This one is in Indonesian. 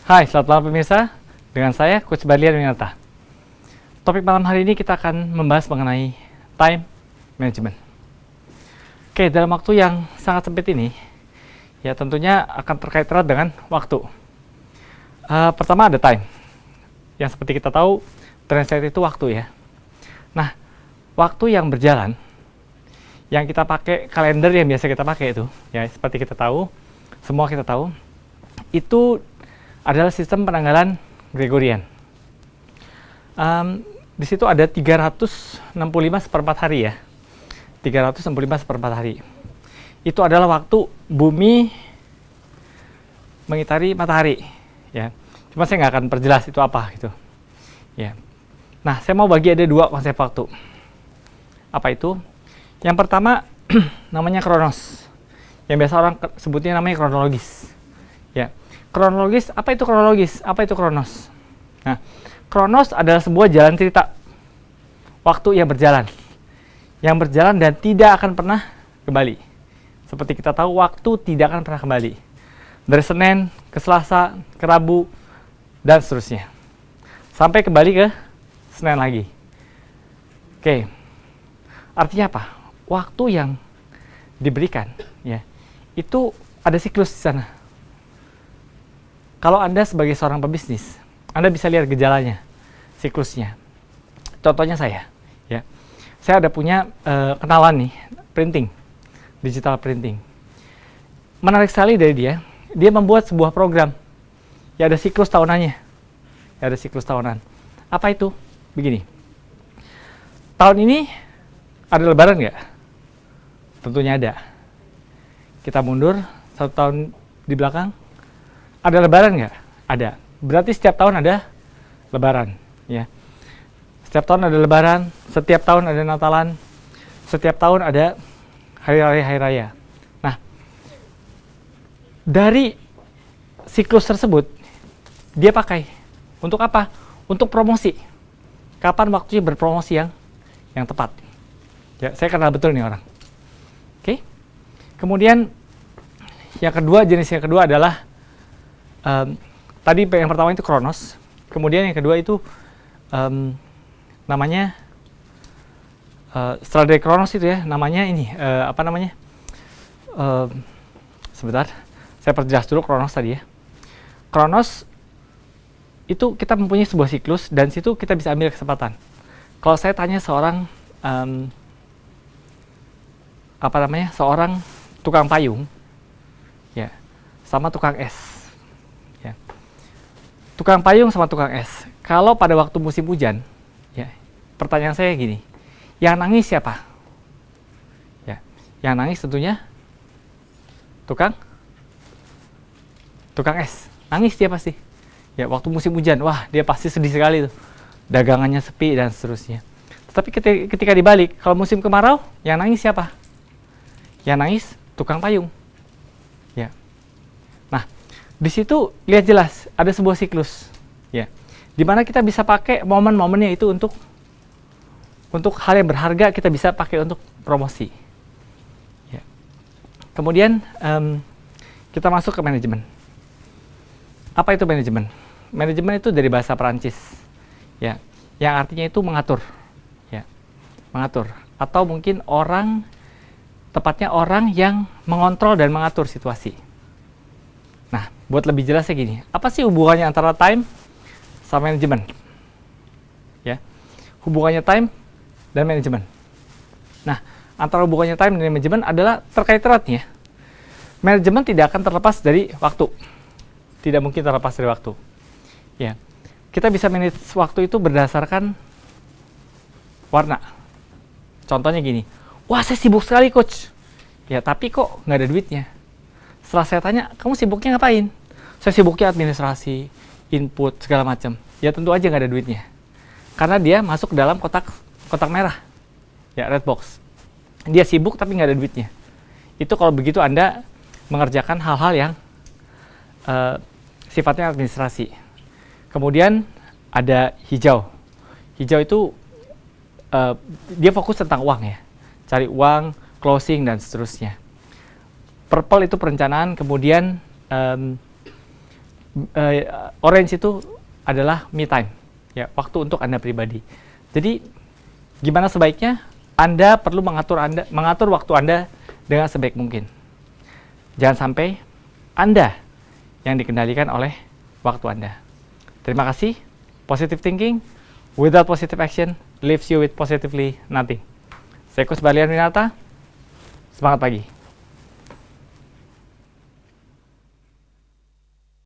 Hai, selamat malam pemirsa. Dengan saya, Coach Barlian Winata. Topik malam hari ini kita akan membahas mengenai time management. Oke, dalam waktu yang sangat sempit ini, ya tentunya akan terkait erat dengan waktu. Pertama ada time. Yang seperti kita tahu, translate itu waktu ya. Nah, waktu yang berjalan, yang kita pakai, kalender yang biasa kita pakai itu, ya seperti kita tahu, semua kita tahu, itu adalah sistem penanggalan Gregorian. Di situ ada 365/4 hari ya. 365/4 hari. Itu adalah waktu bumi mengitari matahari ya. Cuma saya nggak akan perjelas itu apa gitu. Ya. Nah, saya mau bagi ada dua konsep waktu. Apa itu? Yang pertama namanya kronos. Yang biasa orang sebutnya namanya kronologis. Ya. Kronologis, apa itu kronologis? Apa itu kronos? Nah, kronos adalah sebuah jalan cerita. Waktu yang berjalan. Yang berjalan dan tidak akan pernah kembali. Seperti kita tahu, waktu tidak akan pernah kembali. Dari Senin ke Selasa, ke Rabu, dan seterusnya. Sampai kembali ke Senin lagi. Oke. Artinya apa? Waktu yang diberikan, ya, itu ada siklus di sana. Kalau Anda sebagai seorang pebisnis, Anda bisa lihat gejalanya, siklusnya. Contohnya saya, ya. Saya ada punya kenalan nih, printing, digital printing. Menarik sekali dari dia membuat sebuah program. Ya ada siklus tahunannya. Ya ada siklus tahunan. Apa itu? Begini. Tahun ini ada lebaran nggak? Tentunya ada. Kita mundur 1 tahun di belakang. Ada lebaran nggak? Ada. Berarti setiap tahun ada lebaran, ya. Setiap tahun ada lebaran, setiap tahun ada Natalan, setiap tahun ada hari raya. Nah, dari siklus tersebut dia pakai untuk apa? Untuk promosi. Kapan waktunya berpromosi yang tepat? Ya, saya kenal betul nih orang. Oke. Kemudian jenis yang kedua adalah tadi yang pertama itu kronos, kemudian yang kedua itu namanya setelah dari kronos itu ya, namanya ini apa namanya? Sebentar, saya perjelas dulu kronos tadi ya. Kronos itu kita mempunyai sebuah siklus dan situ kita bisa ambil kesempatan. Kalau saya tanya seorang seorang tukang payung, ya, sama tukang es. Tukang payung sama tukang es. Kalau pada waktu musim hujan, ya, pertanyaan saya gini, yang nangis siapa? Ya, yang nangis tentunya tukang es. Nangis dia pasti. Ya, waktu musim hujan, wah dia pasti sedih sekali tuh. Dagangannya sepi dan seterusnya. Tetapi ketika dibalik, kalau musim kemarau, yang nangis siapa? Yang nangis tukang payung. Ya. Nah, di situ lihat jelas ada sebuah siklus, ya, di mana kita bisa pakai momen-momennya itu untuk hal yang berharga, kita bisa pakai untuk promosi. Ya. Kemudian kita masuk ke manajemen. Apa itu manajemen? Manajemen itu dari bahasa Perancis, ya, yang artinya itu mengatur, ya, mengatur, atau mungkin tepatnya orang yang mengontrol dan mengatur situasi. Nah, buat lebih jelasnya gini, apa sih hubungannya antara time sama manajemen? Ya, hubungannya time dan manajemen. Nah, antara hubungannya time dan manajemen adalah terkait eratnya. Manajemen tidak akan terlepas dari waktu. Tidak mungkin terlepas dari waktu. Ya, kita bisa manage waktu itu berdasarkan warna. Contohnya gini, wah saya sibuk sekali coach. Ya, tapi kok nggak ada duitnya. Setelah saya tanya, kamu sibuknya ngapain? Saya sibuknya administrasi, input, segala macam. Ya tentu aja nggak ada duitnya. Karena dia masuk ke dalam kotak merah. Ya, red box. Dia sibuk tapi nggak ada duitnya. Itu kalau begitu Anda mengerjakan hal-hal yang sifatnya administrasi. Kemudian ada hijau. Hijau itu dia fokus tentang uang ya. Cari uang, closing, dan seterusnya. Purple itu perencanaan, kemudian orange itu adalah me time, ya, waktu untuk Anda pribadi. Jadi gimana sebaiknya? Anda perlu mengatur waktu Anda dengan sebaik mungkin. Jangan sampai Anda yang dikendalikan oleh waktu Anda. Terima kasih. Positive thinking without positive action leaves you with positively nothing. Saya Kus Barlian Winata. Semangat pagi.